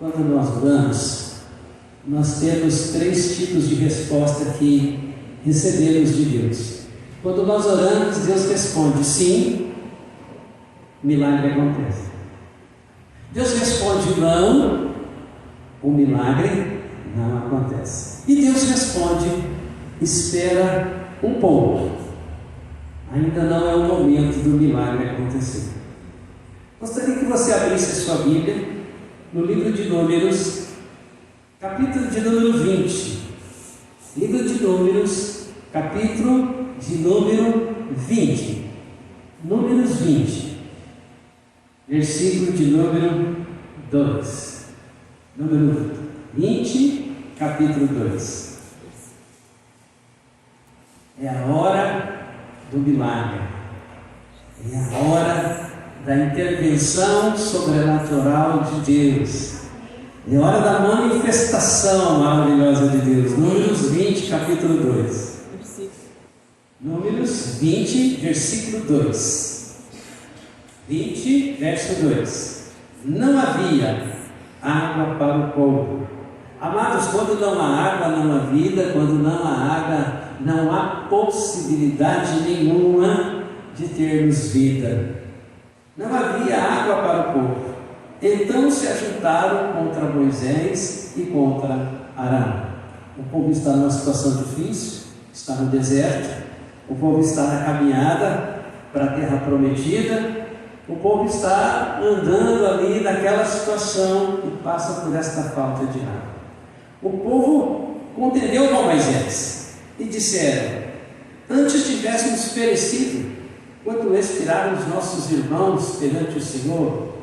Quando nós oramos, nós temos 3 tipos de resposta que recebemos de Deus. Quando nós oramos, Deus responde sim, o milagre acontece. Deus responde não, o milagre não acontece. E Deus responde, espera um pouco, ainda não é o momento do milagre acontecer. Gostaria que você abrisse a sua Bíblia no livro de Números, capítulo de número 20. Livro de Números, capítulo de número 20. Números 20. Versículo de número 2. Número 20, capítulo 2. É a hora do milagre. É a hora da intervenção sobrenatural de Deus. É hora da manifestação maravilhosa de Deus. Números 20, capítulo 2. Números 20, versículo 2. 20, verso 2. Não havia água para o povo. Amados, quando não há água, não há vida. Quando não há água, não há possibilidade nenhuma de termos vida. Não havia água para o povo. Então se ajuntaram contra Moisés e contra Arão. O povo está numa situação difícil, está no deserto. O povo está na caminhada para a terra prometida. O povo está andando ali naquela situação e passa por esta falta de água. O povo contendeu com Moisés e disseram: antes tivéssemos perecido, quando expiraram os nossos irmãos perante o Senhor,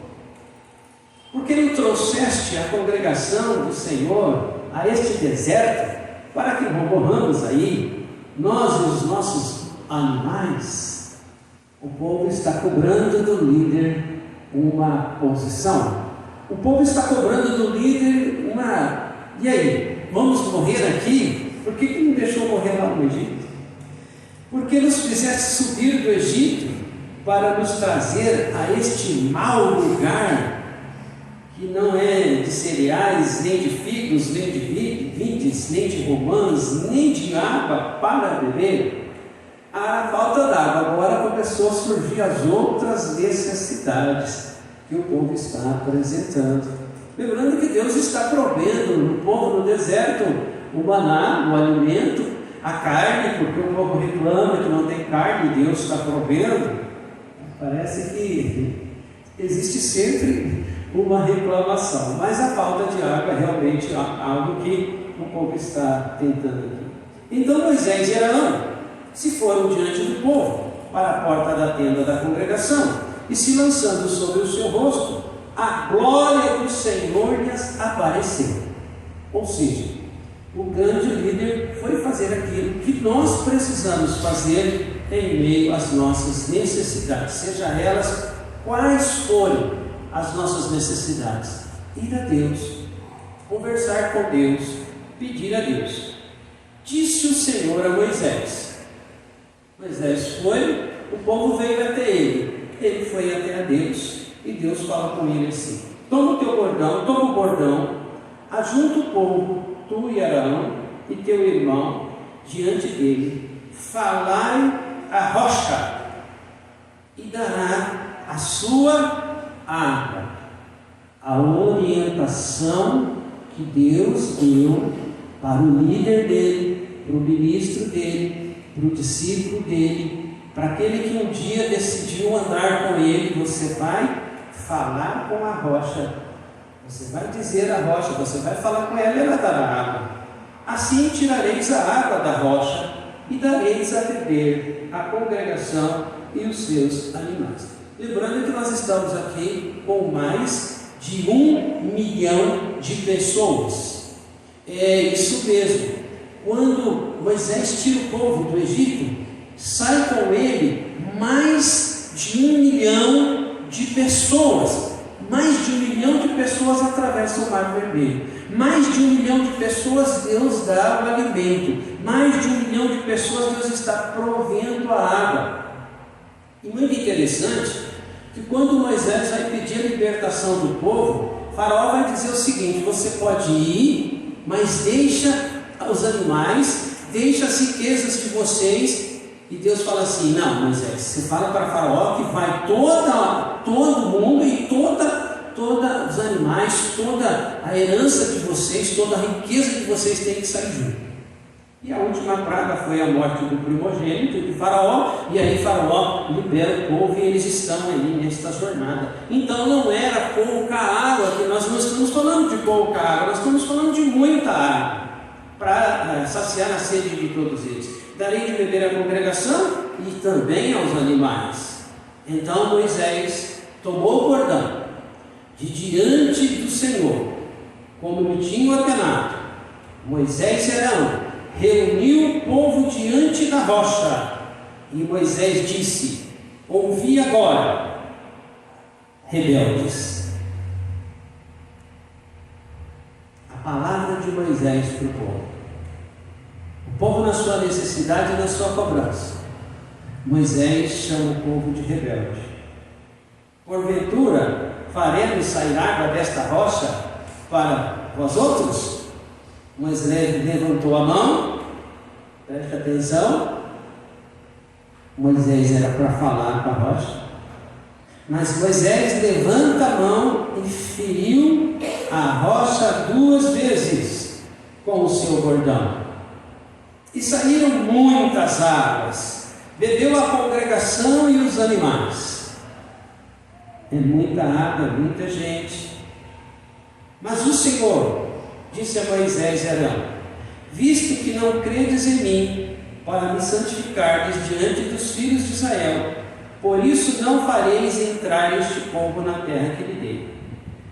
porque não trouxeste a congregação do Senhor a este deserto, para que morramos aí, nós e os nossos animais? O povo está cobrando do líder uma posição. O povo está cobrando do líder uma... E aí, vamos morrer aqui? Por que não deixou morrer lá no Egito? Por que nos fizeste subir do Egito para nos trazer a este mau lugar, que não é de cereais, nem de figos, nem de vintes, nem de romãs, nem de água para beber? A falta d'água agora começou a surgir as outras necessidades que o povo está apresentando. Lembrando que Deus está provendo no povo no deserto o maná, o alimento, a carne, porque o povo reclama que não tem carne, Deus está provendo. Parece que existe sempre uma reclamação, mas a falta de água é realmente algo que o povo está tentando aqui. Então Moisés e Arão se foram diante do povo para a porta da tenda da congregação, e se lançando sobre o seu rosto, a glória do Senhor lhes apareceu. Ou seja, o grande líder foi fazer aquilo que nós precisamos fazer em meio às nossas necessidades, seja elas quais forem as nossas necessidades. Ir a Deus, conversar com Deus, pedir a Deus. Disse o Senhor a Moisés. Moisés foi, o povo veio até ele foi até a Deus, e Deus fala com ele assim: toma o bordão, ajunta o povo, tu e Arão e teu irmão diante dele, falai a rocha, e dará a sua água. A orientação que Deus deu para o líder dele, para o ministro dele, para o discípulo dele, para aquele que um dia decidiu andar com ele: você vai falar com a rocha, você vai dizer à rocha, você vai falar com ela e ela dará água. Assim tirareis a água da rocha e dareis a beber a congregação e os seus animais. Lembrando que nós estamos aqui com mais de 1 milhão de pessoas. É isso mesmo. Quando Moisés tira o povo do Egito, sai com ele mais de 1 milhão de pessoas. Mais de 1 milhão de pessoas atravessam o Mar Vermelho. Mais de 1 milhão de pessoas Deus dá o alimento. Mais de 1 milhão de pessoas Deus está provendo a água. E muito interessante que quando Moisés vai pedir a libertação do povo, Faraó vai dizer o seguinte: você pode ir, mas deixa os animais, deixa as riquezas de vocês. E Deus fala assim: não, Moisés, você fala para Faraó que vai todo mundo e todos os animais, toda a herança de vocês, toda a riqueza de vocês tem que sair junto. E a última praga foi a morte do primogênito de Faraó, e aí Faraó libera o povo e eles estão aí nesta jornada. Então não era pouca água, que nós não estamos falando de pouca água, nós estamos falando de muita água, para saciar a sede de todos eles. Darei de beber à congregação e também aos animais. Então Moisés tomou o cordão de diante do Senhor, como lhe tinha ordenado. Moisés e Arão reuniu o povo diante da rocha, e Moisés disse: ouvi agora, rebeldes. A palavra de Moisés para o povo. O povo na sua necessidade e na sua cobrança. Moisés chama o povo de rebelde. Porventura faremos sair água desta rocha para vós outros? Moisés levantou a mão, preste atenção. Moisés era para falar com a rocha, mas Moisés levanta a mão e feriu a rocha 2 vezes com o seu bordão. E saíram muitas águas, bebeu a congregação e os animais. É muita água, muita gente. Mas o Senhor disse a Moisés e Arão: visto que não credes em mim, para me santificardes diante dos filhos de Israel, por isso não fareis entrar este povo na terra que lhe dei.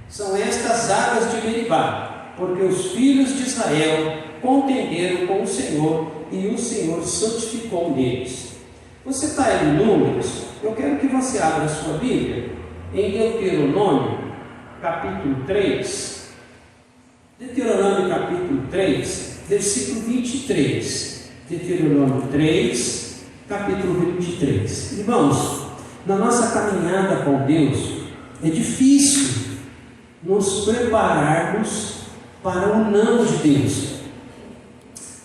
São estas águas de Meribá, porque os filhos de Israel contenderam com o Senhor, e o Senhor santificou deles. Você está aí em Números? Eu quero que você abra a sua Bíblia em Deuteronômio, capítulo 3. Deuteronômio, capítulo 3, versículo 23. Deuteronômio 3, capítulo 23. Irmãos, na nossa caminhada com Deus, é difícil nos prepararmos para o não de Deus,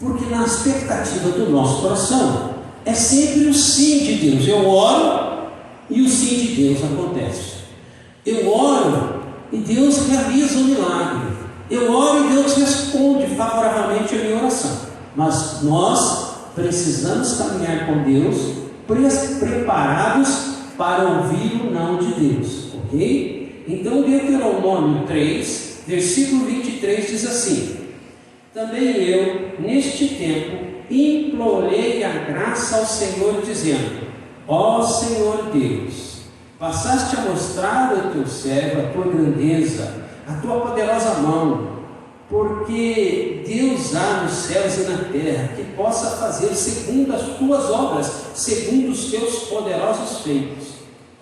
porque na expectativa do nosso coração é sempre o sim de Deus. Eu oro e o sim de Deus acontece. Eu oro e Deus realiza o milagre. Eu oro e Deus responde favoravelmente a minha oração. Mas nós precisamos caminhar com Deus preparados para ouvir o não de Deus, ok? Então Deuteronômio 3, versículo 23 diz assim: também eu, neste tempo, implorei a graça ao Senhor, dizendo: ó Senhor Deus, passaste a mostrar ao teu servo a tua grandeza, a tua poderosa mão, porque Deus há nos céus e na terra que possa fazer segundo as tuas obras, segundo os teus poderosos feitos.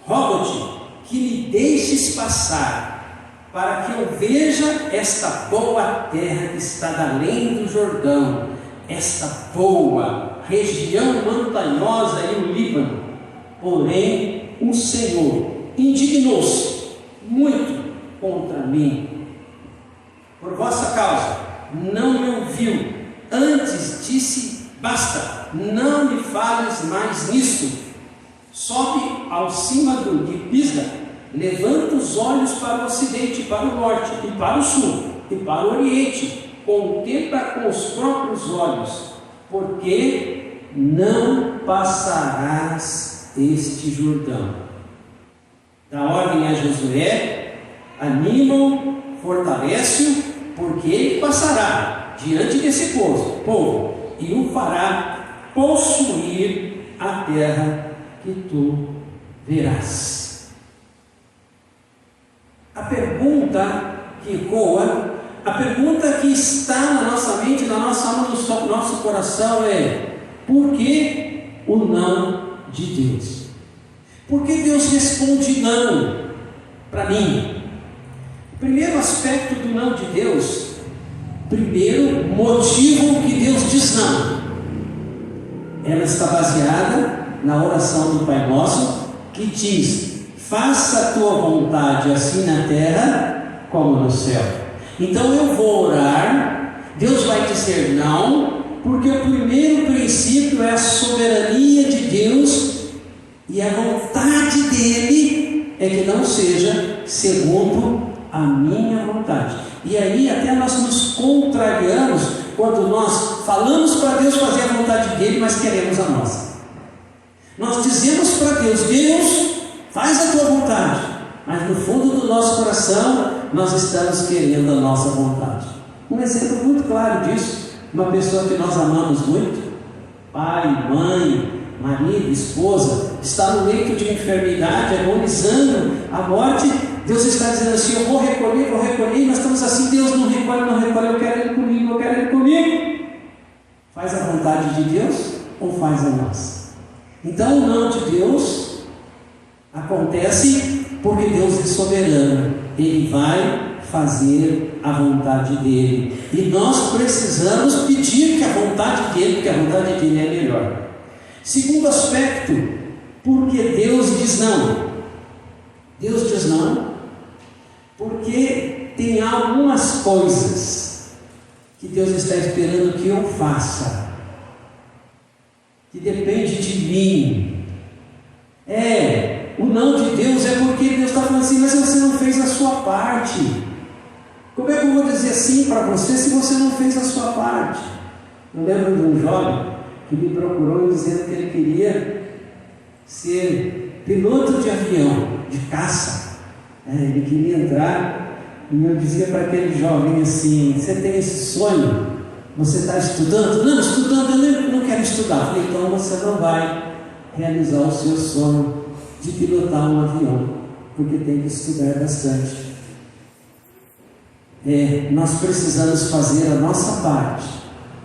Rogo-te que me deixes passar, para que eu veja esta boa terra que está além do Jordão, esta boa região montanhosa e o Líbano. Porém, o Senhor indignou-se muito contra mim. Por vossa causa, não me ouviu. Antes disse: basta, não me fales mais nisso. Sobe ao cima de Pisga. Levanta os olhos para o ocidente, para o norte, e para o sul, e para o oriente. Contempla com os próprios olhos, porque não passarás este Jordão. Dá ordem a Josué, anima-o, fortalece-o, porque ele passará diante desse povo e o fará possuir a terra que tu verás. A pergunta que ecoa, a pergunta que está na nossa mente, na nossa alma, no nosso coração é: por que o não de Deus? Por que Deus responde não para mim? Primeiro aspecto do não de Deus, primeiro motivo que Deus diz não, ela está baseada na oração do Pai Nosso, que diz: faça a tua vontade assim na terra como no céu. Então eu vou orar, Deus vai dizer não, porque o primeiro princípio é a soberania de Deus e a vontade dele é que não seja segundo a minha vontade. E aí até nós nos contrariamos quando nós falamos para Deus fazer a vontade dele, mas queremos a nossa. Nós dizemos para Deus: Deus, faz a tua vontade, mas no fundo do nosso coração nós estamos querendo a nossa vontade. Um exemplo muito claro disso, uma pessoa que nós amamos muito, pai, mãe, marido, esposa, está no leito de enfermidade, agonizando a morte. Deus está dizendo assim: eu vou recolher, e nós estamos assim: Deus, não recolhe, eu quero Ele comigo. Faz a vontade de Deus ou faz a nossa? Então o não de Deus acontece porque Deus é soberano, Ele vai fazer a vontade dele, e nós precisamos pedir que a vontade dele, porque a vontade dele é melhor. Segundo aspecto, porque Deus diz não. Deus diz não porque tem algumas coisas que Deus está esperando que eu faça, que depende de mim. O não de Deus é porque Deus está falando assim: mas você não fez a sua parte. Como é que eu vou dizer sim para você se você não fez a sua parte? Eu lembro de um jovem que me procurou dizendo que ele queria ser piloto de avião, de caça. Ele queria entrar, e eu dizia para aquele jovem assim: você tem esse sonho? Você está estudando? Não, estudando eu não quero estudar. Falei: então você não vai realizar o seu sonho de pilotar um avião, porque tem que estudar bastante. Nós precisamos fazer a nossa parte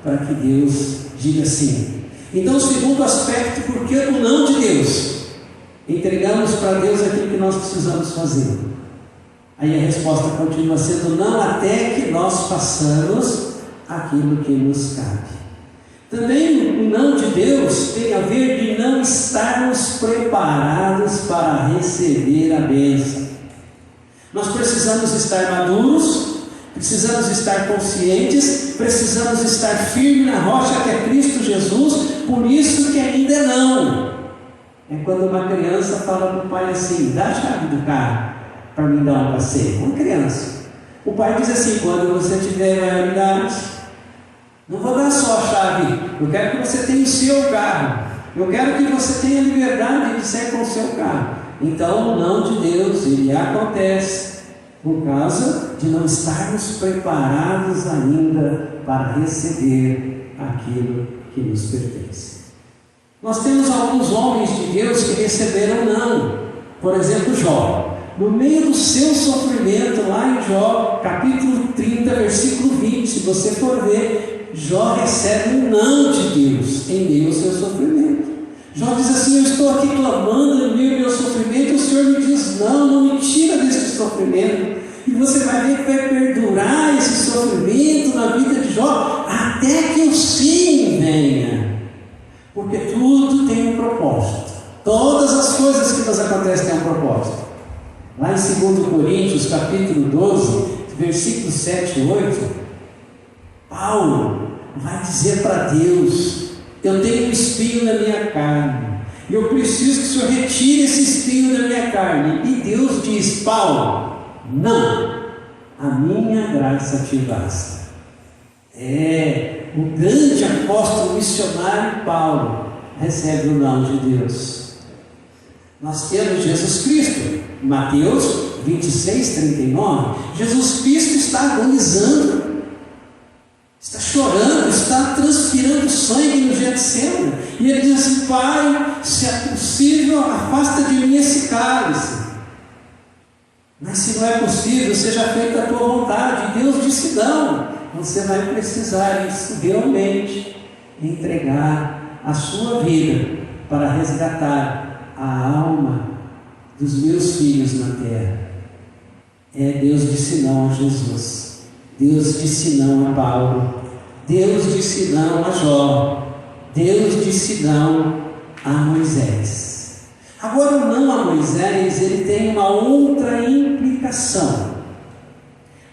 para que Deus diga sim. Então, o segundo aspecto, porque o não de Deus, entregamos para Deus aquilo que nós precisamos fazer. Aí a resposta continua sendo não, até que nós façamos aquilo que nos cabe. Também o não de Deus tem a ver de não estarmos preparados para receber a bênção. Nós precisamos estar maduros, precisamos estar conscientes, precisamos estar firmes na rocha que é Cristo Jesus, por isso que ainda não. É quando uma criança fala para o pai assim: dá a chave do carro para me dar um passeio. Uma criança. O pai diz assim: quando você tiver maioridade, não vou dar só a chave, eu quero que você tenha o seu carro, eu quero que você tenha liberdade de sair com o seu carro. Então o não de Deus, ele acontece por causa de não estarmos preparados ainda para receber aquilo que nos pertence. Nós temos alguns homens de Deus que receberam não. Por exemplo, Jó. No meio do seu sofrimento, lá em Jó, capítulo 30, versículo 20, se você for ver, Jó recebe um não de Deus em meio ao seu sofrimento. Jó diz assim: eu estou aqui clamando em meio ao meu sofrimento, o Senhor me diz não me tira desse sofrimento. E você vai ver que vai perdurar esse sofrimento na vida de Jó até que o sim venha, porque tudo tem um propósito. Todas as coisas que nos acontecem têm um propósito. Lá em 2 Coríntios capítulo 12, versículos 7 e 8, Paulo vai dizer para Deus: eu tenho um espinho na minha carne, e eu preciso que o Senhor retire esse espinho da minha carne. E Deus diz: Paulo, não, a minha graça te basta. O grande apóstolo missionário Paulo recebe o não de Deus. Nós temos Jesus Cristo, Mateus 26, 39. Jesus Cristo está agonizando, está chorando, está transpirando sangue no Getsemane, e ele diz assim: Pai, se é possível, afasta de mim esse cálice, mas se não é possível, seja feita a tua vontade. E Deus disse: não, você vai precisar realmente entregar a sua vida para resgatar a alma dos meus filhos na terra. Deus disse não a Jesus, Deus disse não a Paulo, Deus disse não a Jó, Deus disse não a Moisés. Agora o não a Moisés, ele tem uma outra implicação.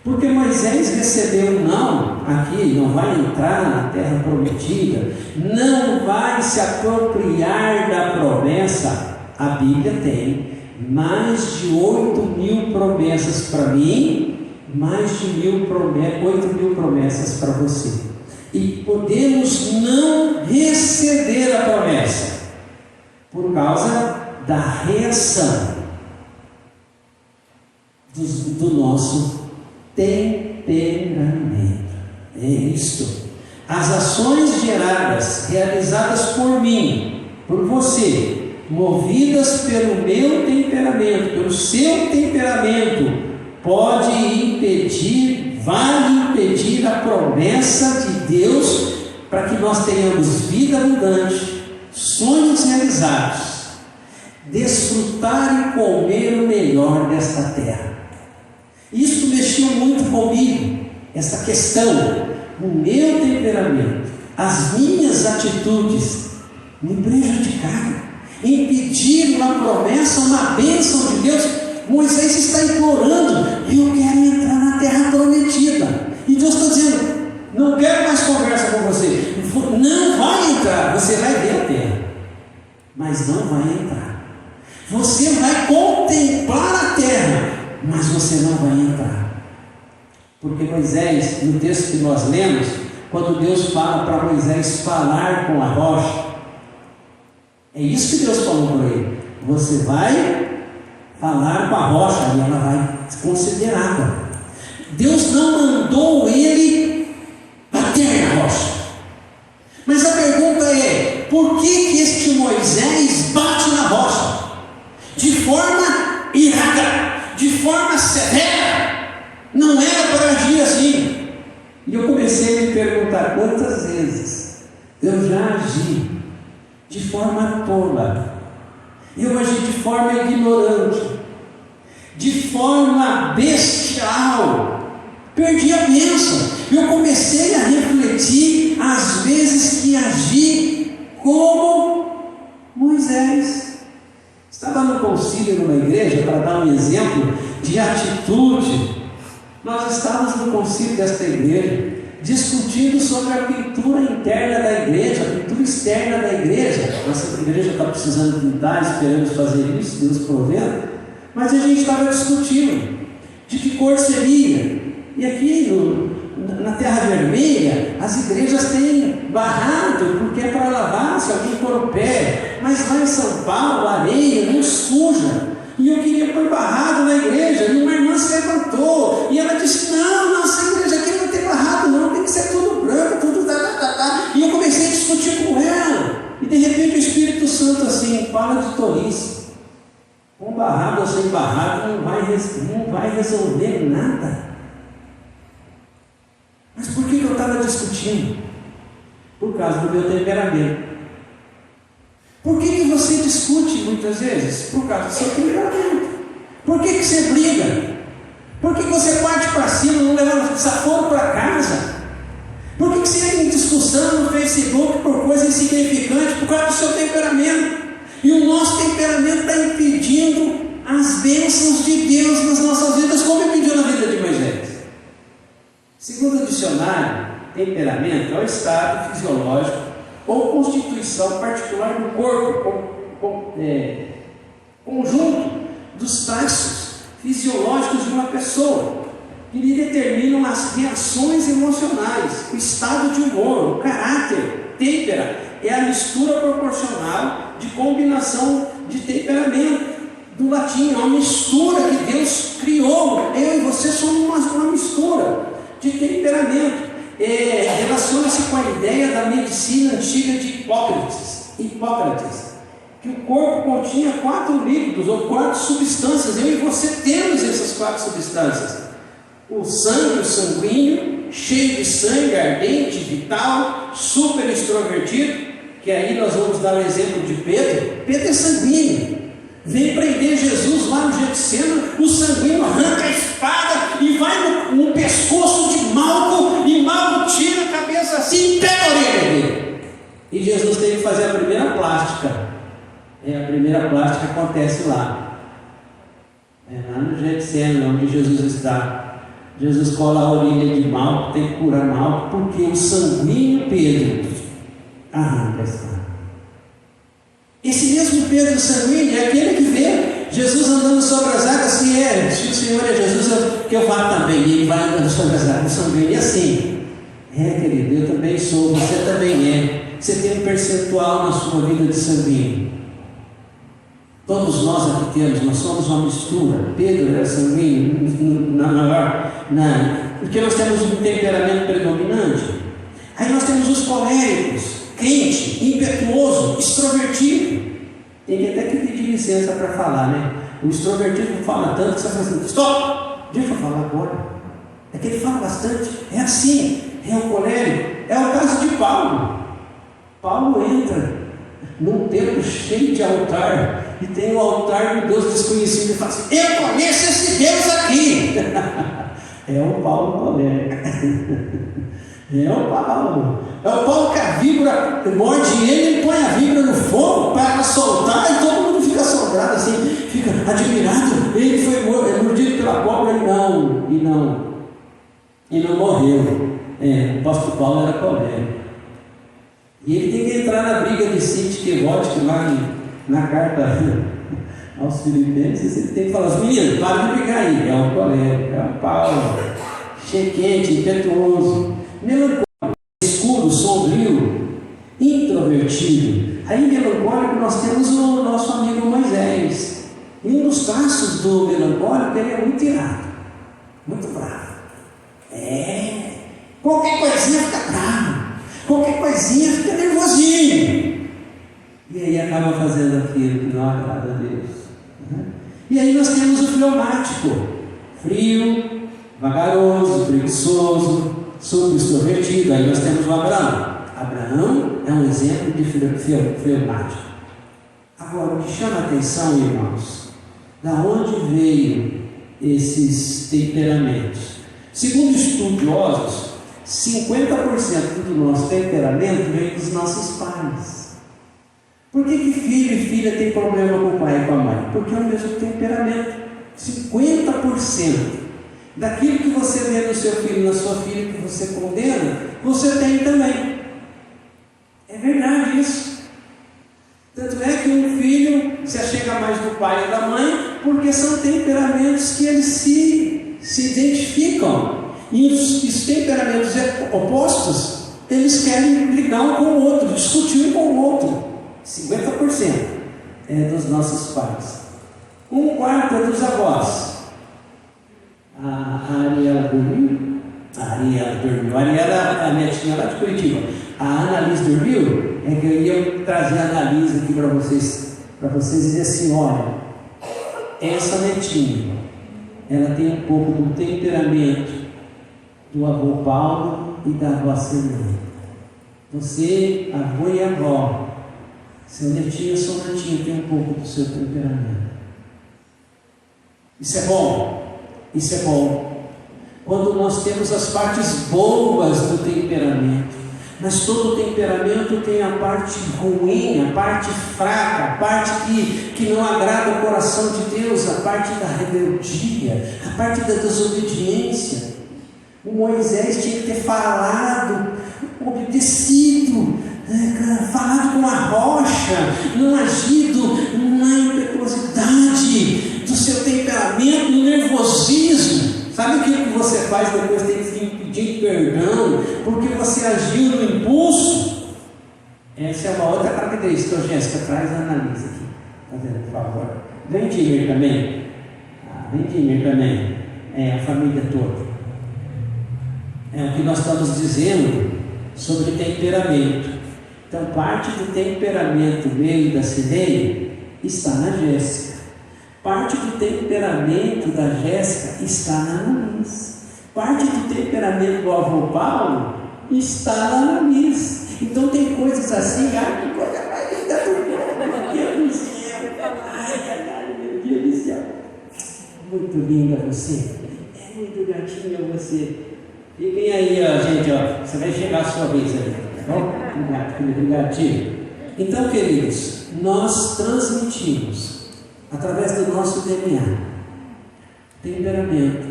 Porque Moisés recebeu um não, aqui, não vai entrar na terra prometida, não vai se apropriar da promessa. A Bíblia tem mais de 8.000 promessas para mim, mais de 8.000 promessas para você. E podemos não receber a promessa por causa da reação do nosso temperamento. É isto. As ações geradas, realizadas por mim, por você, movidas pelo meu temperamento, pelo seu temperamento, pode impedir, vai impedir a promessa de Deus para que nós tenhamos vida abundante, sonhos realizados, desfrutar e comer o melhor desta terra. Isso mexeu muito comigo, essa questão, o meu temperamento, as minhas atitudes me prejudicaram, impediram a promessa, uma bênção de Deus. Moisés está implorando: eu quero entrar na terra prometida. E Deus está dizendo: não quero mais conversa com você, não vai entrar. Você vai ver a terra, mas não vai entrar. Você vai contemplar a terra, mas você não vai entrar. Porque Moisés, no texto que nós lemos, quando Deus fala para Moisés falar com a rocha, é isso que Deus falou para ele: você vai falar com a rocha e ela vai conceder água. Deus não mandou ele bater na rocha. Mas a pergunta é: por que este Moisés bate na rocha? De forma irada, de forma severa. Não era para agir assim. E eu comecei a me perguntar: quantas vezes eu já agi de forma tola, eu agi de forma ignorante, de forma bestial, perdi a bênção. Eu comecei a refletir as vezes que agi como Moisés. Estava no concílio numa igreja, para dar um exemplo de atitude. Nós estávamos no concílio desta igreja, discutindo sobre a pintura interna da igreja, a pintura externa da igreja. Nossa igreja está precisando pintar, esperamos fazer isso, Deus provendo. Mas a gente estava discutindo de que cor seria. E aqui na Terra Vermelha, as igrejas têm barrado, porque é para lavar se alguém pôr o pé. Mas lá em São Paulo, a areia não suja. E eu queria pôr barrado na igreja, e uma irmã se levantou, e ela disse: não, nossa igreja aqui não tem barrado não, tem que ser tudo branco, tudo tá. E eu comecei a discutir com ela, e de repente o Espírito Santo assim: para de tolice, com barrado ou sem barrado não vai resolver nada. Mas por que eu estava discutindo? Por causa do meu temperamento. Por que você discute muitas vezes? Por causa do seu temperamento. Por que você briga? Por que você parte para cima, não leva desaforo para casa? Por que você entra em discussão no Facebook por coisa insignificante? Por causa do seu temperamento. E o nosso temperamento está impedindo as bênçãos de Deus nas nossas vidas, como impediu na vida de Moisés. Segundo o dicionário, temperamento é o estado fisiológico ou constituição particular do corpo, conjunto dos traços fisiológicos de uma pessoa, que lhe determinam as reações emocionais, o estado de humor, o caráter. Tempera é a mistura proporcional de combinação de temperamento, do latim, é uma mistura que Deus criou. Eu e você somos uma mistura de temperamento. Relaciona-se com a ideia da medicina antiga de Hipócrates, que o corpo continha 4 líquidos ou 4 substâncias. Eu e você temos essas 4 substâncias: o sangue, o sanguíneo, cheio de sangue, ardente, vital, super extrovertido, que aí nós vamos dar o exemplo de Pedro. Pedro é sanguíneo, vem prender Jesus lá no Getsemane, o sanguíneo arranca a espada e vai no pescoço de Malco, e Malco tira a cabeça assim e pega a orelha dele. E Jesus teve que fazer a primeira plástica. A primeira plástica acontece lá no Getsemane, onde Jesus está. Jesus cola a orelha de Malco, tem que curar Malco, porque o sanguíneo Pedro arranca a espada. Esse mesmo Pedro sanguíneo é aquele que vê Jesus andando sobre as águas, se o Senhor é Jesus, que eu vá também, e ele vai andando sobre as águas sanguíneas, e assim, querido, eu também sou, você também é, você tem um percentual na sua vida de sanguíneo, todos nós aqui temos, nós somos uma mistura. Pedro era sanguíneo, porque nós temos um temperamento predominante, aí nós temos os coléricos, quente, impetuoso, extrovertido. Tem até que pedir licença para falar, né? O extrovertido fala tanto que você fala assim: stop, deixa eu falar agora. É que ele fala bastante, é assim, é o colérico. É o caso de Paulo. Paulo entra num templo cheio de altar, e tem o altar do Deus desconhecido, e fala assim: eu conheço esse Deus aqui. É o Paulo colérico. É o Paulo que a víbora morde ele põe a víbora no fogo para soltar, e todo mundo fica assombrado assim, fica admirado. Ele foi mordido pela cobra e não morreu. O apóstolo Paulo era colérico. E ele tem que entrar na briga de Sintique lá na carta aos Filipenses. Ele tem que falar: meninos, para de brigar aí. É o colérico, é o Paulo, chequente, impetuoso, melancólico, escuro, sombrio, introvertido. Aí, melancólico, nós temos o nosso amigo Moisés. E um dos traços do melancólico, ele é muito irado, muito bravo. Qualquer coisinha fica bravo, qualquer coisinha fica nervosinho. E aí acaba fazendo aquilo que não agrada a Deus. E aí nós temos o fleumático, frio, vagaroso, preguiçoso, super extrovertido. Aí nós temos o Abraão. Abraão é um exemplo de fleumático. Agora, o que chama a atenção, irmãos, da onde veio esses temperamentos? Segundo estudiosos, 50% do nosso temperamento vem dos nossos pais. Por que filho e filha tem problema com o pai e com a mãe? Porque é o mesmo temperamento. 50% daquilo que você vê no seu filho, na sua filha, que você condena, você tem também. É verdade isso. Tanto é que um filho se achega mais do pai ou da mãe, porque são temperamentos que eles se identificam. E os temperamentos opostos, eles querem brigar um com o outro, discutir um com o outro. 50% é dos nossos pais. 1/4 é dos avós. A Ariela dormiu. A Ariela, a netinha lá de Curitiba. A Annalise dormiu. É que eu ia trazer a Annalise aqui para vocês dizer assim: olha, essa netinha, ela tem um pouco do temperamento do avô Paulo e da avó Celina. Você, avô e avó, seu netinho, sua netinha, tem um pouco do seu temperamento. Isso é bom. Isso é bom. Quando nós temos as partes boas do temperamento. Mas todo temperamento tem a parte ruim, a parte fraca, a parte que não agrada o coração de Deus, a parte da rebeldia, a parte da desobediência. O Moisés tinha que ter falado, obedecido, falado com a rocha, não agido na impetuosidade do seu temperamento, no nervosismo. Sabe aquilo que você faz depois tem que pedir perdão porque você agiu no impulso? Essa é uma outra característica. Então, Jéssica, traz a Annalise aqui, por favor. Vem Dimir também. Vem Dimir também. A família toda. É o que nós estamos dizendo sobre temperamento. Então, parte do temperamento meu e da Cineia está na Jéssica. Parte do temperamento da Jéssica está na Annalise. Parte do temperamento do avô Paulo está na Annalise. Então tem coisas assim, que coisa mais linda do mundo, meu Deus do céu. Meu Deus do céu. Muito linda você. É muito gatinha você. Fiquem aí, gente, você vai chegar a sua vez aí, tá bom? Obrigado. Então, queridos, nós transmitimos através do nosso DNA, temperamento,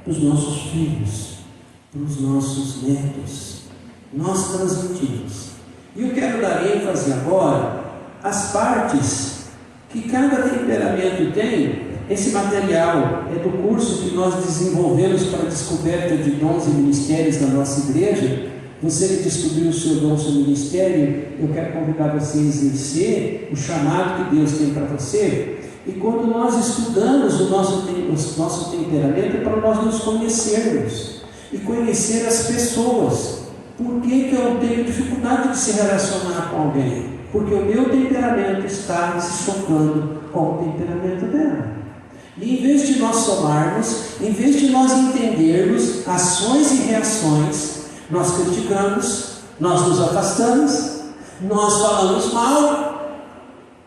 para os nossos filhos, para os nossos netos. Nós transmitimos. E eu quero dar ênfase agora às partes que cada temperamento tem. Esse material é do curso que nós desenvolvemos para a descoberta de dons e ministérios da nossa igreja. Você que descobriu o seu dom, o seu ministério, eu quero convidar você a exercer o chamado que Deus tem para você. E quando nós estudamos o nosso temperamento, é para nós nos conhecermos e conhecer as pessoas. Por que eu tenho dificuldade de se relacionar com alguém? Porque o meu temperamento está se chocando com o temperamento dela. E em vez de nós somarmos, em vez de nós entendermos ações e reações, nós criticamos, nós nos afastamos, nós falamos mal.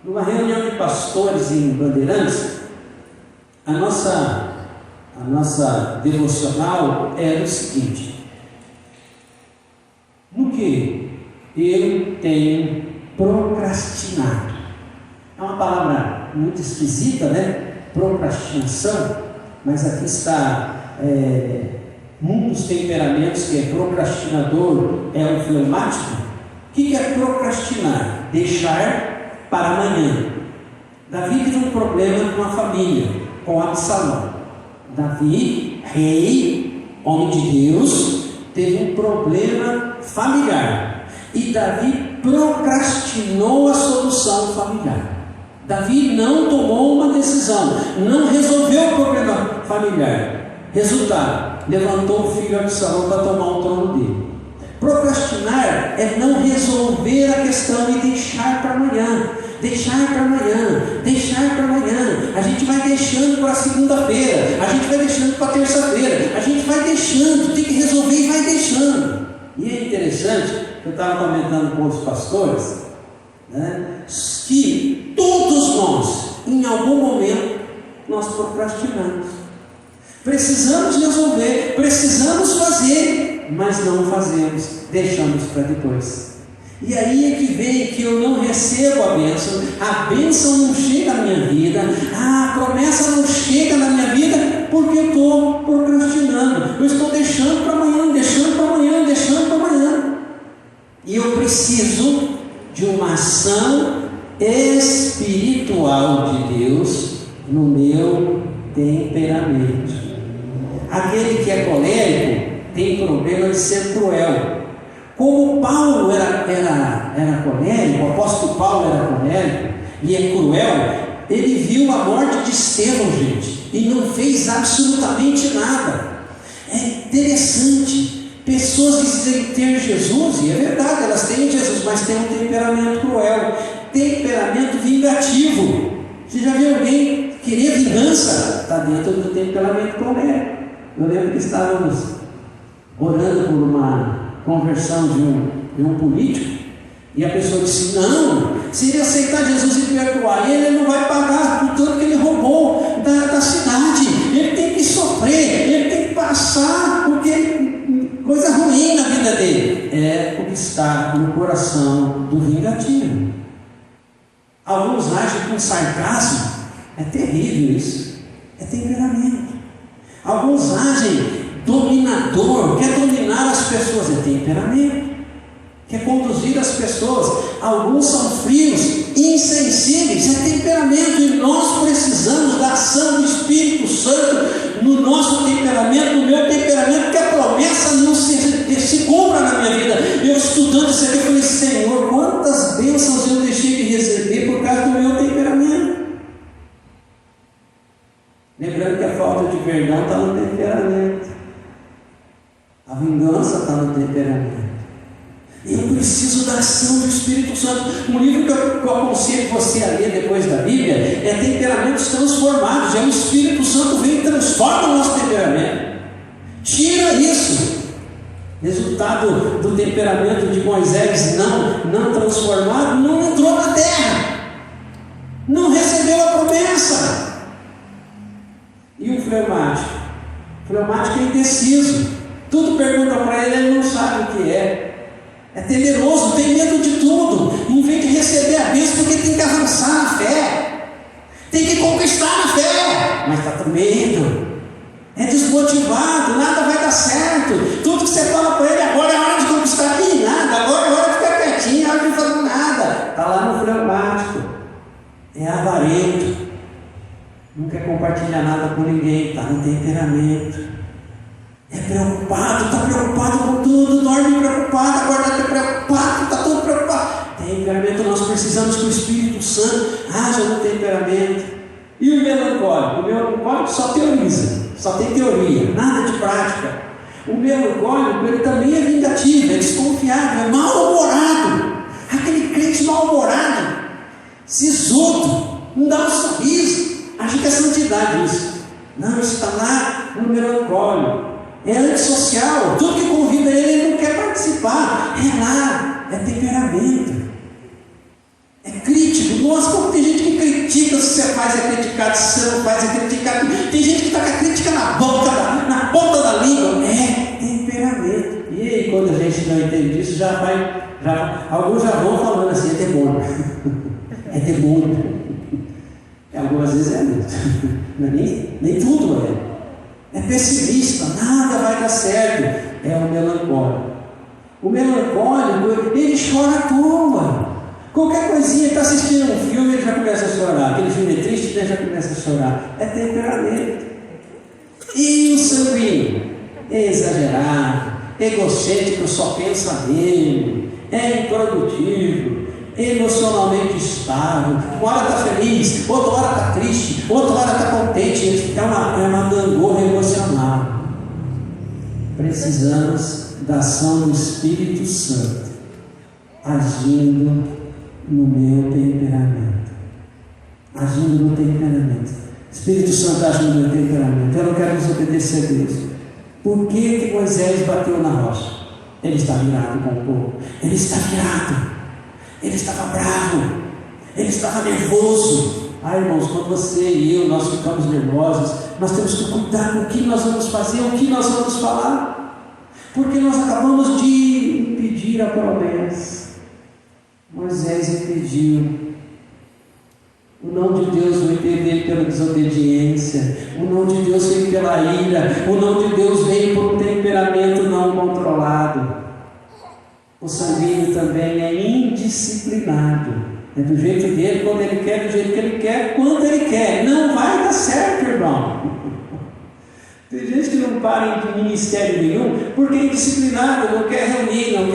Numa reunião de pastores em Bandeirantes, a nossa devocional era o seguinte: no que eu tenho procrastinado. É uma palavra muito esquisita, né? Procrastinação, mas aqui está um dos temperamentos que é procrastinador, é o fleumático. O que é procrastinar? Deixar para amanhã. Davi teve um problema com a família, com Absalão. Davi, rei, homem de Deus, teve um problema familiar. E Davi procrastinou a solução familiar. Davi não tomou uma decisão, não resolveu o problema familiar. Resultado, levantou o filho Absalão para tomar o trono dele. Procrastinar é não resolver a questão e deixar para amanhã. Deixar para amanhã, deixar para amanhã. A gente vai deixando para a segunda-feira, a gente vai deixando para a terça-feira, a gente vai deixando, tem que resolver e vai deixando. E é interessante, eu estava comentando com os pastores, né, que todos nós, em algum momento, nós procrastinamos. Precisamos resolver, precisamos fazer, mas não fazemos, deixamos para depois. E aí é que vem que eu não recebo a bênção não chega na minha vida, a promessa não chega na minha vida, porque eu estou procrastinando, eu estou deixando para amanhã, deixando para amanhã, deixando para amanhã. E eu preciso de uma ação espiritual de Deus no meu temperamento. Aquele que é colérico tem problema de ser cruel. Como Paulo era colérico, o apóstolo Paulo era colérico e é cruel, ele viu a morte de Estevão, gente, e não fez absolutamente nada. É interessante, pessoas que dizem ter Jesus, e é verdade, elas têm Jesus, mas têm um temperamento cruel, temperamento vingativo. Você já viu alguém querer vingança? Está dentro do temperamento colérico. Eu lembro que estávamos orando por uma conversão de um político, e a pessoa disse: não, se ele aceitar Jesus e perdoar ele não vai pagar por tudo que ele roubou da cidade, ele tem que sofrer, ele tem que passar coisa ruim na vida dele. É o que está no coração do vingativo. Alguns agem com sarcasmo, é terrível isso, é temperamento. Alguns agem dominador, quer dominar as pessoas, é temperamento, quer conduzir as pessoas. Alguns são frios, insensíveis, é temperamento. E nós precisamos da ação do Espírito Santo no nosso temperamento, no meu temperamento, que a promessa não se cumpra na minha vida. Eu estudando isso aqui, eu falei: Senhor, quantas bênçãos eu deixei de receber por causa do meu temperamento. Lembrando que a falta de perdão está no temperamento. A vingança está no temperamento. Eu preciso da ação do Espírito Santo. Um livro que eu aconselho você a ler depois da Bíblia é Temperamentos Transformados. É o Espírito Santo vem e transforma o nosso temperamento. Tira isso. Resultado do temperamento de Moisés não transformado, não entrou na terra, não recebeu a promessa. E o fleumático? O fleumático é indeciso. Tudo pergunta para ele, ele não sabe o que é. É temeroso, tem medo de tudo. Em vez de receber a bênção, porque tem que avançar na fé, tem que conquistar na fé, mas está com medo. é desmotivado, nada vai dar certo. Tudo que você fala para ele, agora é hora de conquistar aqui, nada, agora é hora de ficar quietinho, é hora de não fazer nada. Está lá no fleumático, é avarento, não quer compartilhar nada com ninguém, está no temperamento, é preocupado, está preocupado com tudo, dorme preocupado, acorda preocupado, está tudo preocupado. Temperamento, nós precisamos que o Espírito Santo haja no temperamento. E o melancólico? O melancólico só teoriza, só tem teoria, nada de prática. O melancólico, ele também é vingativo, é desconfiado, é mal-humorado. Aquele crente mal-humorado, sisudo, não dá um sorriso, acha que é santidade isso. Não, isso está lá no melancólico. É antissocial, tudo que convida ele não quer participar. É lá, é temperamento. É crítico. Nossa, como tem gente que critica, se você faz é criticado, se você não faz é criticado. Tem gente que está com a crítica na ponta da língua. É temperamento. E aí, quando a gente não entende isso, alguns já vão falando assim, é demônio. É demônio. Algumas vezes é mesmo. Não é nem tudo é pessimista, nada vai dar certo. É o melancólico. O melancólico, ele chora à toa. Qualquer coisinha, está assistindo um filme, ele já começa a chorar. Aquele filme é triste, ele já começa a chorar. É temperamento. E o sanguíneo? É exagerado, egocêntrico, só pensa nele, é improdutivo, emocionalmente estável. Uma hora está feliz, outra hora está triste, outra hora está contente. É uma gangorra emocional. Precisamos da ação do Espírito Santo agindo no meu temperamento. Agindo no temperamento. Espírito Santo agindo no meu temperamento. Eu não quero desobedecer a Deus. Por que Moisés bateu na rocha? Ele está virado com o povo. Ele está virado. Ele estava bravo. Ele estava nervoso. Irmãos, quando você e eu, nós ficamos nervosos, nós temos que cuidar com o que nós vamos fazer, o que nós vamos falar. Porque nós acabamos de impedir a promessa. Moisés impediu. O não de Deus veio dele pela desobediência. O não de Deus veio pela ira. O não de Deus veio por um temperamento não controlado. O sanguíneo também é indisciplinado. É do jeito dele, quando ele quer, do jeito que ele quer, quando ele quer. Não vai dar certo, irmão. Tem gente que não para em ministério nenhum porque é indisciplinado, não quer reunir, não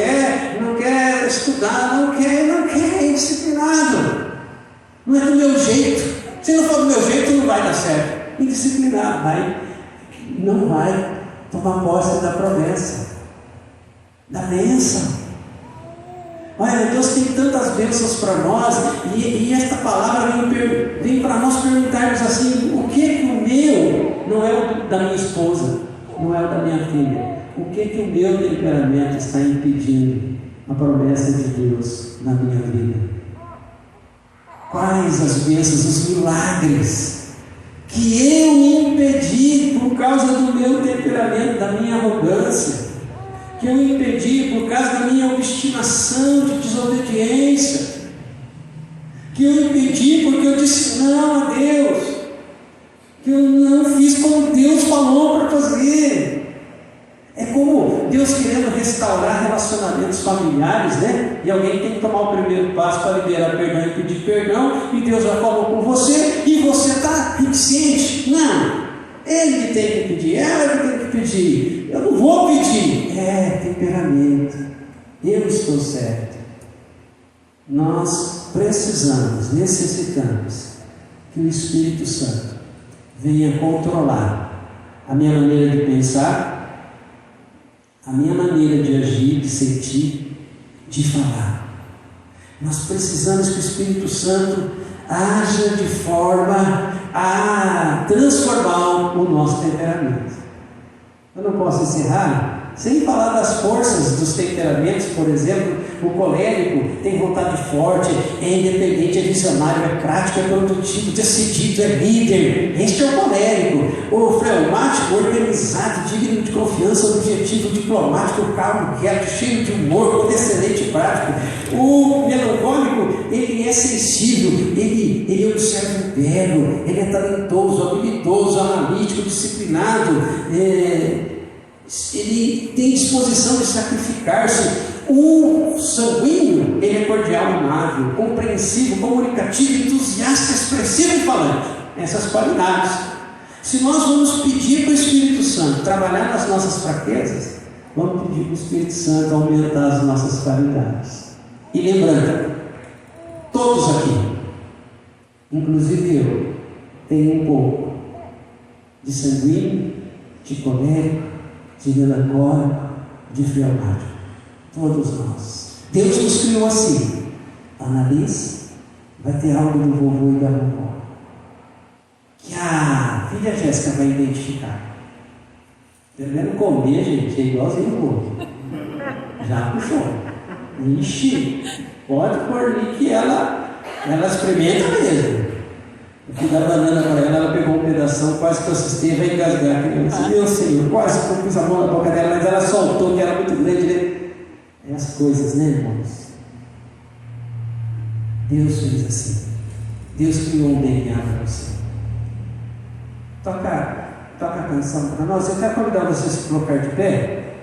quer estudar, não quer, é indisciplinado. Não é do meu jeito. Se não for do meu jeito, não vai dar certo. Indisciplinado, não vai tomar posse da promessa, da bênção. Olha, Deus tem tantas bênçãos para nós, e esta palavra vem para nós perguntarmos assim: o que o meu não é o da minha esposa, não é o da minha filha? O que o meu temperamento está impedindo a promessa de Deus na minha vida? Quais as bênçãos, os milagres que eu impedi por causa do meu temperamento, da minha arrogância? Que eu impedi por causa da minha obstinação de desobediência, que eu impedi porque eu disse não a Deus, que eu não fiz como Deus falou para fazer. É como Deus querendo restaurar relacionamentos familiares, né? E alguém tem que tomar o primeiro passo para liberar perdão e pedir perdão, e Deus já falou com você, e você está reticente. Não, ele que tem que pedir, ela que tem que pedir. Eu não vou pedir. É temperamento. Eu estou certo. Nós necessitamos que o Espírito Santo venha controlar a minha maneira de pensar, a minha maneira de agir, de sentir, de falar. Nós precisamos que o Espírito Santo haja de forma a transformar o nosso temperamento. Eu não posso encerrar Sem falar das forças dos temperamentos, por exemplo, o colérico tem vontade forte, é independente, é visionário, é prático, é produtivo, decidido, é líder. Este é o colérico. O fleumático, organizado, digno de confiança, objetivo, diplomático, calmo, quieto, cheio de humor, com excelente prático. O melancólico, ele é sensível, ele observa o verbo, ele é talentoso, habilidoso, analítico, disciplinado, ele tem disposição de sacrificar-se. O sanguíneo, ele é cordial, amável, compreensivo, comunicativo, entusiasta, expressivo e falante. Essas qualidades. Se nós vamos pedir para o Espírito Santo trabalhar nas nossas fraquezas, vamos pedir para o Espírito Santo aumentar as nossas qualidades. E lembrando, todos aqui, inclusive eu, tenho um pouco de sanguíneo, de colérico, de melancólico, de fleumático. Todos nós. Deus nos criou assim. Analise, vai ter algo do vovô e da vovó que a filha Jéssica vai identificar. Pelo menos comer, gente, é igualzinho o povo. Já puxou. Ixi, pode pôr ali que ela experimenta mesmo. Eu fui dar banana para ela, ela pegou um pedação, quase que eu assustei, vai engasgar a criança. Meu Senhor, quase que eu pus a mão na boca dela, mas ela soltou, que era muito grande, né? É as coisas, né, irmãos? Deus fez assim. Deus criou um DNA para você. Toca a canção para nós. Eu quero convidar você a se colocar de pé.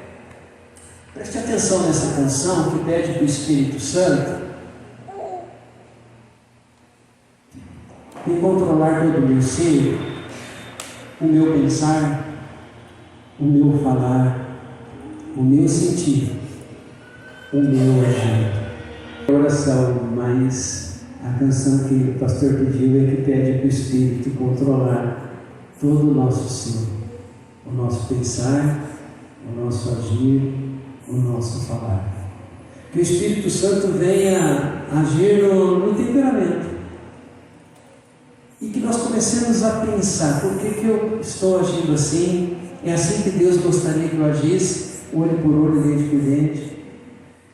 Preste atenção nessa canção que pede para o Espírito Santo me controlar todo o meu ser, o meu pensar, o meu falar, o meu sentir, o meu agir. A oração, mas a canção que o pastor pediu é que pede para o Espírito controlar todo o nosso ser, o nosso pensar, o nosso agir, o nosso falar. Que o Espírito Santo venha agir no temperamento. E que nós comecemos a pensar, por que eu estou agindo assim? É assim que Deus gostaria que eu agisse, olho por olho, dente por dente.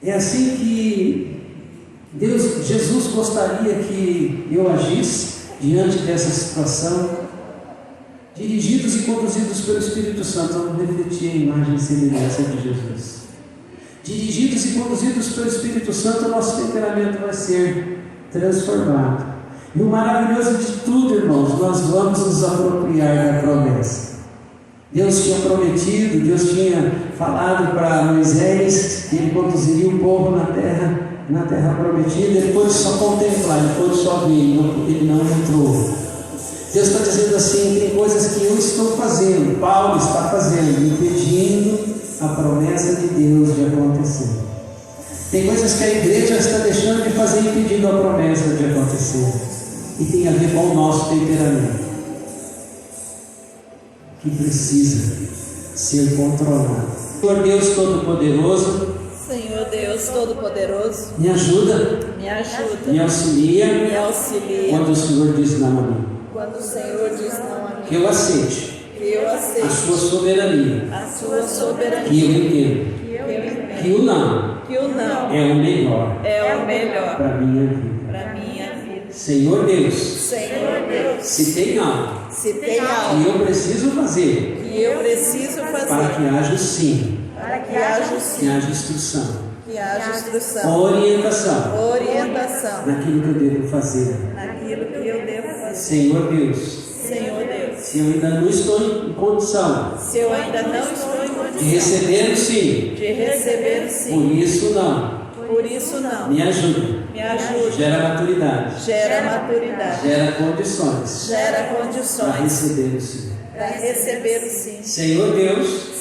É assim que Jesus gostaria que eu agisse diante dessa situação. Dirigidos e conduzidos pelo Espírito Santo, vamos refletir a imagem e semelhança de Jesus. Dirigidos e conduzidos pelo Espírito Santo, o nosso temperamento vai ser transformado. E o maravilhoso de tudo, irmãos, nós vamos nos apropriar da promessa. Deus tinha prometido, Deus tinha falado para Moisés que ele conduziria o povo na terra prometida. Ele pôde só contemplar, ele pôde só ver, ele não entrou. Deus está dizendo assim: tem coisas que eu estou fazendo, Paulo está fazendo, impedindo a promessa de Deus de acontecer. Tem coisas que a igreja está deixando de fazer, impedindo a promessa de acontecer. E tem a ver com o nosso temperamento, que precisa ser controlado. Senhor Deus Todo-Poderoso, Senhor Deus Todo-Poderoso, me ajuda, me auxilia, quando o Senhor diz não a mim. Quando o Senhor diz não a mim, que eu aceite, a sua soberania, que eu entendo, que o não é o melhor, para minha vida. Senhor Deus, se tem algo que eu preciso fazer, para que haja o sim, que haja instrução, orientação naquilo que eu devo fazer. Senhor Deus, se eu ainda não estou em condição de receber o sim, por isso não, me ajuda, gera maturidade, gera condições para receber o sim. Senhor Deus,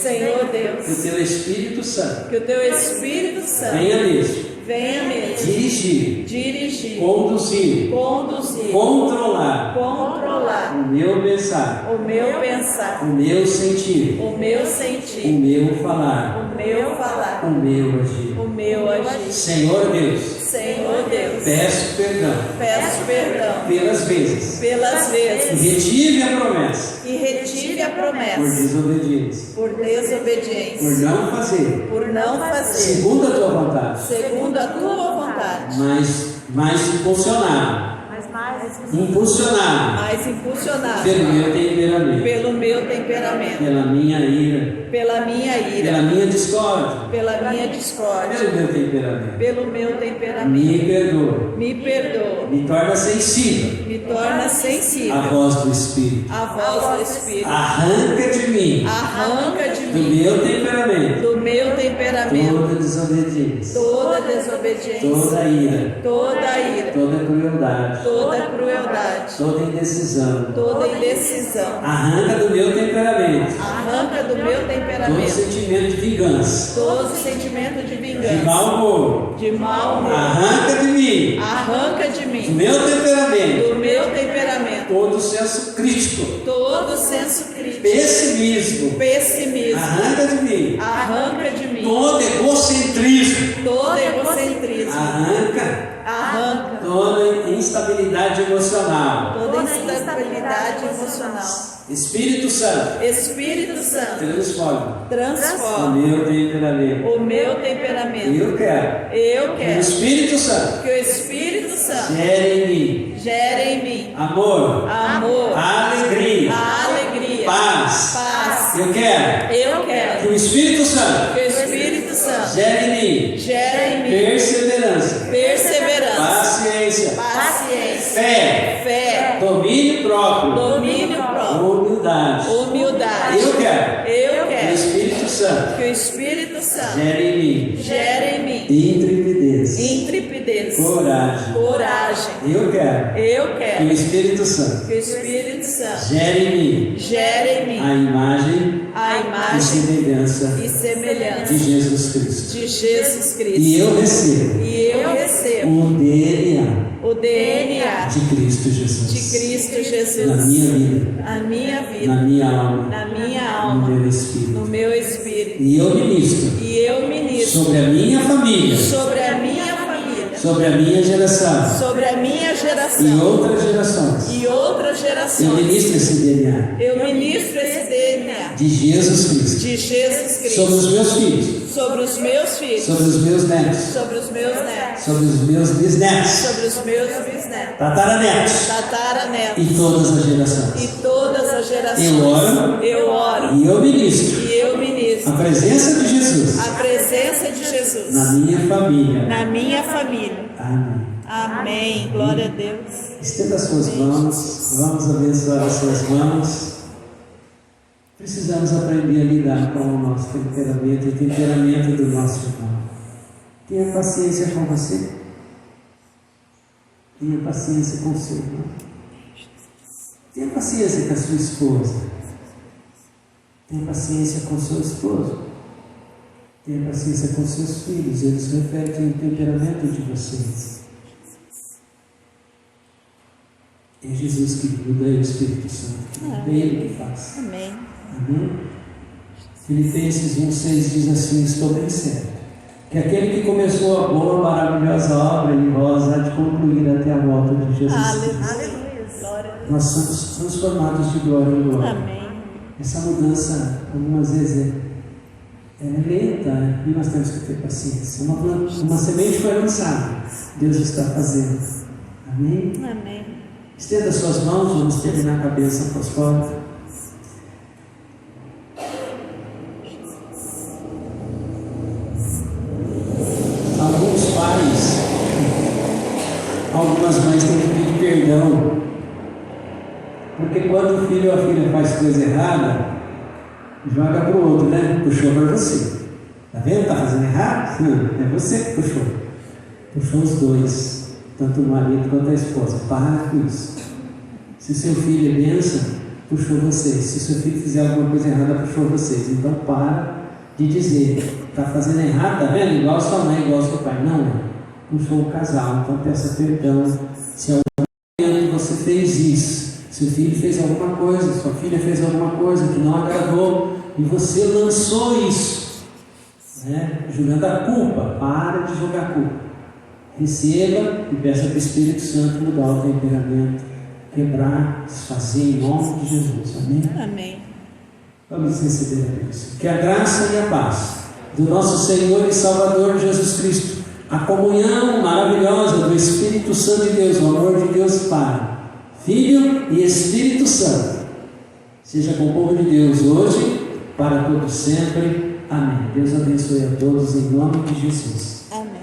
que o teu Espírito Santo venha mesmo dirigir, conduzir, controlar o meu pensar, o meu sentir, o meu falar, o meu agir. Senhor Deus, peço perdão pelas vezes que retive a promessa retire a por promessa desobediência, por desobediência, por não fazer por não fazer segundo a tua vontade, segundo a tua vontade, mas impulsionado mas impulsionado pelo meu temperamento, pelo meu temperamento, pela minha ira, pela minha ira, pela minha discórdia, pela minha discórdia, pelo meu temperamento. pelo meu temperamento. Me perdoa, Me perdoa, me torna sensível me torna sensível à voz do Espírito. à voz do Espírito. Arranca de mim, Arranca de do mim, meu temperamento, do meu temperamento, toda desobediência, toda desobediência, toda ira, toda ira, toda crueldade, toda crueldade, toda indecisão. toda indecisão. Arranca do meu temperamento Arranca do meu todo temperamento sentimento de vingança, todo sentimento de de vingança, mau humor. de mau humor. Arranca de mim, Arranca de do mim, meu temperamento, do meu temperamento, todo senso crítico, todo senso crítico, pessimismo. pessimismo. Arranca de mim Arranca de mim todo egocentrismo. todo egocentrismo. Arranca Arranca toda instabilidade emocional. toda instabilidade emocional. Espírito Santo, Espírito Santo, transforma o transforma meu temperamento. o meu temperamento. Eu quero Eu que o quero Espírito Santo que o Espírito Santo gere em mim gere em mim amor, amor, alegria, alegria, paz. paz. Eu quero Eu que quero o Espírito Santo que o Espírito Santo gere em mim gere em mim perseverança, perseverança, paciência, paciência, fé, fé, domínio próprio, domínio próprio, humildade. humildade. Eu quero Eu que o quero Espírito Santo que o Espírito Santo gere em mim gere em mim intrepidez, intrepidez, coragem. coragem. Eu quero Eu que o quero Espírito Santo que o Espírito Santo gere em mim gere em mim a imagem a e imagem semelhança e semelhança de Jesus Cristo. de Jesus Cristo. E eu recebo E eu recebo o DNA o DNA de Cristo Jesus de Cristo na Jesus minha vida, na minha vida, na minha alma, na minha no alma, meu no espírito. meu espírito. E eu ministro E eu ministro sobre a minha família, sobre a minha família, sobre a minha geração sobre a minha e geração outras gerações. e outras Eu gerações. ministro esse DNA Eu ministro esse DNA de Jesus Cristo de Jesus sobre os Cristo meus filhos, sobre os meus filhos, sobre os meus netos, sobre os meus netos, sobre os meus bisnetos, sobre os meus bisnetos, tataranetos tataranetos e todas as gerações. e todas as gerações. Eu oro Eu oro e eu ministro e eu ministro a presença de Jesus a presença de Jesus na minha família. na minha família. Amém. Amém. Glória a Deus. Estenda as suas mãos, vamos abençoar as suas mãos. Precisamos aprender a lidar com o nosso temperamento e o temperamento do nosso irmão. Tenha paciência com você. Tenha paciência com o seu irmão. Tenha paciência com a sua esposa. Tenha paciência com o seu esposo. Tenha paciência com seus filhos. Eles refletem o temperamento de vocês. É Jesus que muda, é o Espírito Santo. É Ele que faz. Amém. Amém? Filipenses 1,6 diz assim: estou bem certo que aquele que começou a boa, maravilhosa obra em vós há de concluir até a volta de Jesus Cristo. Aleluia. Glória a Deus. Nós somos transformados de glória em glória. Amém. Essa mudança, algumas vezes, é lenta e nós temos que ter paciência. Uma semente foi lançada, Deus está fazendo. Amém? Amém. Estenda suas mãos, vamos terminar com a bênção apostólica. Alguns pais, algumas mães têm que pedir perdão, porque quando o filho ou a filha faz coisa errada, joga para o outro, né? Puxou para você. Está vendo? Está fazendo errado? Não, é você que puxou. Puxou os dois, tanto o marido quanto a esposa. Para com isso. Se seu filho é bênção, puxou vocês. Se seu filho fizer alguma coisa errada, puxou vocês. Então para de dizer, está fazendo errado, está vendo? Igual sua mãe, igual seu pai. Não, puxou o casal. Então peça perdão. Se em algum momento você fez isso, seu filho fez alguma coisa, sua filha fez alguma coisa que não agradou, e você lançou isso, né? Jogando a culpa. Para de jogar a culpa. Receba e peça para o Espírito Santo mudar o temperamento quebrar, desfazer em nome de Jesus. Amém? Amém. Vamos receber a bênção. Que a graça e a paz do nosso Senhor e Salvador Jesus Cristo, a comunhão maravilhosa do Espírito Santo de Deus, o amor de Deus Pai, Filho e Espírito Santo, seja com o povo de Deus hoje, para todos sempre. Amém. Deus abençoe a todos em nome de Jesus. Amém.